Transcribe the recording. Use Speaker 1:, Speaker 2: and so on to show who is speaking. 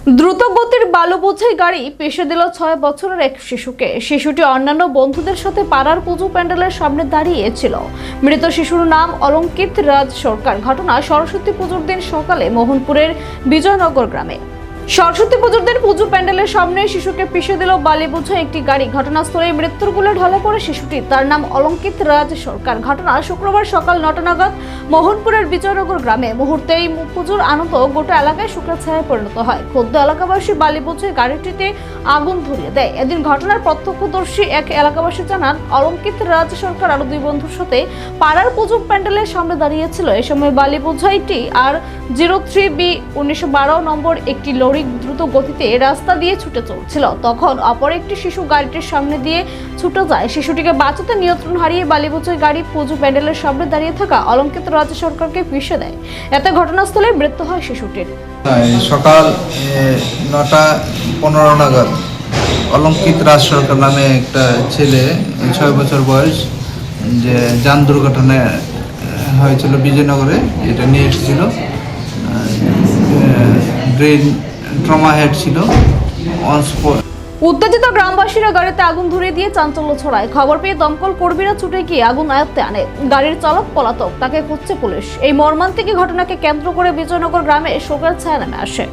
Speaker 1: দ্রুতগতির বালু বোঝাই গাড়ি পেশে দিল ৬ বছরের এক শিশুকে। শিশুটি অন্যান্য বন্ধুদের সাথে পাড়ার পুজো প্যান্ডেলের সামনে দাঁড়িয়েছিল। মৃত শিশুর নাম অলঙ্কিত রাজ সরকার। ঘটনা সরস্বতী পুজোর দিন সকালে মোহনপুরের বিজয়নগর গ্রামে। সরস্বতী পুজোর দিন পুজো প্যান্ডেলের সামনে শিশুকে পিষে দিল বালি বোঝাই একটি গাড়ি। ঘটনাস্থলে মৃত্যুর কোলে ঢলে পড়ে শিশুটি। তার নাম অলঙ্কিত রাজ সরকার। ঘটনা শুক্রবার সকাল ৯টা নাগাদ মোহনপুরের বিজয়নগর গ্রামে। মুহূর্তেই পুজোর আনন্দ গোটা এলাকায় শুকনো ছায়ায় পরিণত হয়। ক্ষুব্ধ এলাকাবাসী বালি বোঝাই গাড়িটিতে আগুন ধরিয়ে দেয়। এদিন ঘটনার প্রত্যক্ষদর্শী এক এলাকাবাসী জানান, অলঙ্কিত রাজ সরকার আরো দুই বন্ধুর সাথে পাড়ার পুজো প্যান্ডেলের সামনে দাঁড়িয়েছিল। এ সময় বালি বোঝাইটি আর 03B 1912 নম্বর একটি লরি দ্রুত গতিতে রাস্তা দিয়ে ছুটে চলছিল। তখন অপর একটি শিশু গাড়িটির সামনে দিয়ে ছুটে যায়। শিশুটিকে বাঁচাতে নিয়ন্ত্রণ হারিয়ে বালি বোঝাই গাড়ি পুজো প্যান্ডেলের সামনে দাঁড়িয়ে থাকা অলঙ্কিত রাজ সরকারকে পিষে দেয়। এতে ঘটনাস্থলে মৃত্যু হয় শিশুটির।
Speaker 2: সকাল 9:15 নাগাদ অলঙ্কিত রাজ সরকার নামে একটা ছেলে 6 বছর বয়স যে যান দুর্ঘটনা হয়েছিল বিজয়নগরে, এটা নিয়ে এসেছিল। ব্রেন ট্রমা হেড ছিল।
Speaker 1: উত্তেজিত গ্রামবাসীরা গাড়িতে আগুন ধরিয়ে দিয়ে চাঞ্চল্য ছড়ায়। খবর পেয়ে দমকল কর্মীরা ছুটে গিয়ে আগুন আয়ত্তে আনে। গাড়ির চালক পলাতক, তাকে খুঁজছে পুলিশ। এই মর্মান্তিক ঘটনাকে কেন্দ্র করে বিজয়নগর গ্রামে শোকের ছায়া নেমে আসে।